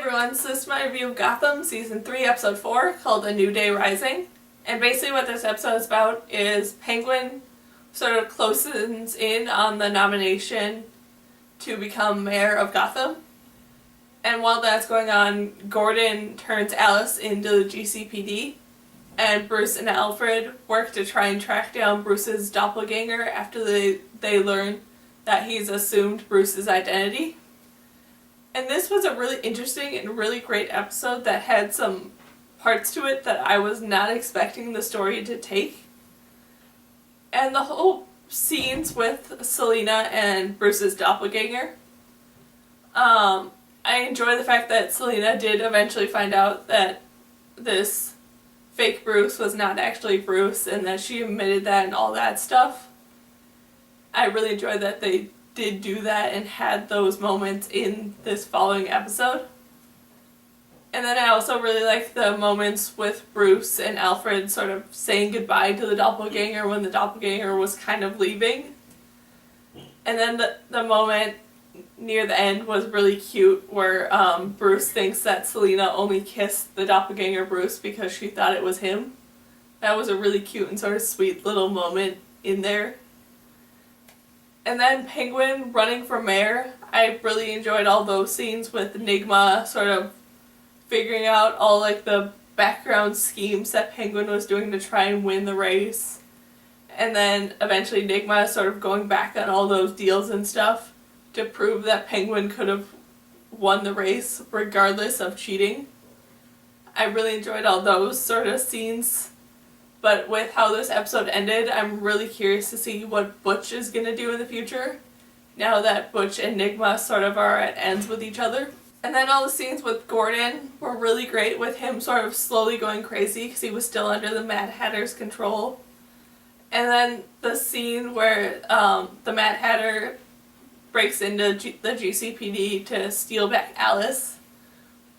everyone, so this is my review of Gotham Season 3, Episode 4, called A New Day Rising. And basically what this episode is about is Penguin sort of closes in on the nomination to become mayor of Gotham. And while that's going on, Gordon turns Alice into the GCPD, and Bruce and Alfred work to try and track down Bruce's doppelganger after they learn that he's assumed Bruce's identity. And this was a really interesting and really great episode that had some parts to it that I was not expecting the story to take. And the whole scenes with Selina and Bruce's doppelganger. I enjoy the fact that Selina did eventually find out that this fake Bruce was not actually Bruce and that she admitted that and all that stuff. I really enjoyed that they did do that and had those moments in this following episode. And then I also really like the moments with Bruce and Alfred sort of saying goodbye to the doppelganger when the doppelganger was kind of leaving. And then the moment near the end was really cute where Bruce thinks that Selina only kissed the doppelganger Bruce because she thought it was him. That was a really cute and sort of sweet little moment in there. And then Penguin running for mayor. I really enjoyed all those scenes with Enigma sort of figuring out all like the background schemes that Penguin was doing to try and win the race. And then eventually Enigma sort of going back on all those deals and stuff to prove that Penguin could have won the race regardless of cheating. I really enjoyed all those sort of scenes. But with how this episode ended, I'm really curious to see what Butch is going to do in the future, now that Butch and Enigma sort of are at ends with each other. And then all the scenes with Gordon were really great, with him sort of slowly going crazy because he was still under the Mad Hatter's control. And then the scene where the Mad Hatter breaks into the GCPD to steal back Alice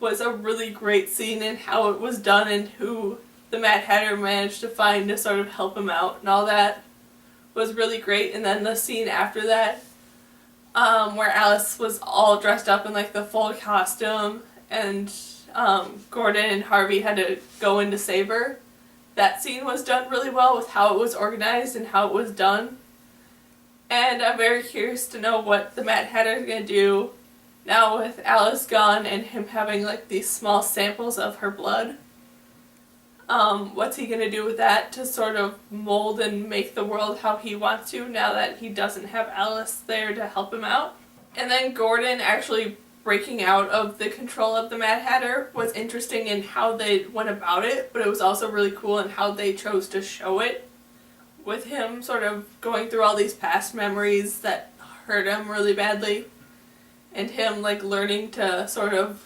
was a really great scene in how it was done and who the Mad Hatter managed to find to sort of help him out, and all that was really great. And then the scene after that, where Alice was all dressed up in like the full costume, and Gordon and Harvey had to go in to save her. That scene was done really well with how it was organized and how it was done. And I'm very curious to know what the Mad Hatter is going to do now with Alice gone and him having like these small samples of her blood. What's he going to do with that to sort of mold and make the world how he wants to now that he doesn't have Alice there to help him out? And then Gordon actually breaking out of the control of the Mad Hatter was interesting in how they went about it, but it was also really cool in how they chose to show it, with him sort of going through all these past memories that hurt him really badly, and him like learning to sort of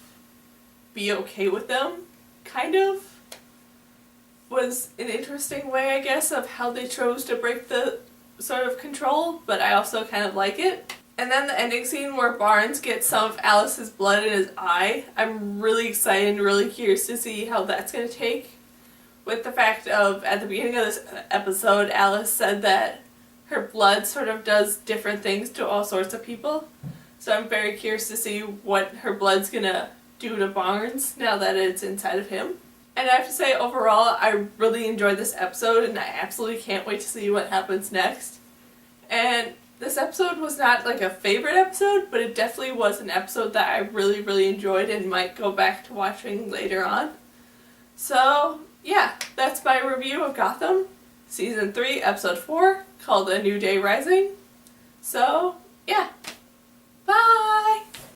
be okay with them, kind of. Was an interesting way, I guess, of how they chose to break the sort of control, but I also kind of like it. And then the ending scene where Barnes gets some of Alice's blood in his eye. I'm really excited and really curious to see how that's going to take. With the fact of, at the beginning of this episode, Alice said that her blood sort of does different things to all sorts of people. So I'm very curious to see what her blood's going to do to Barnes now that it's inside of him. And I have to say, overall, I really enjoyed this episode, and I absolutely can't wait to see what happens next. And this episode was not like a favorite episode, but it definitely was an episode that I really, really enjoyed and might go back to watching later on. So, yeah, that's my review of Gotham, Season 3, Episode 4, called A New Day Rising. So, yeah. Bye!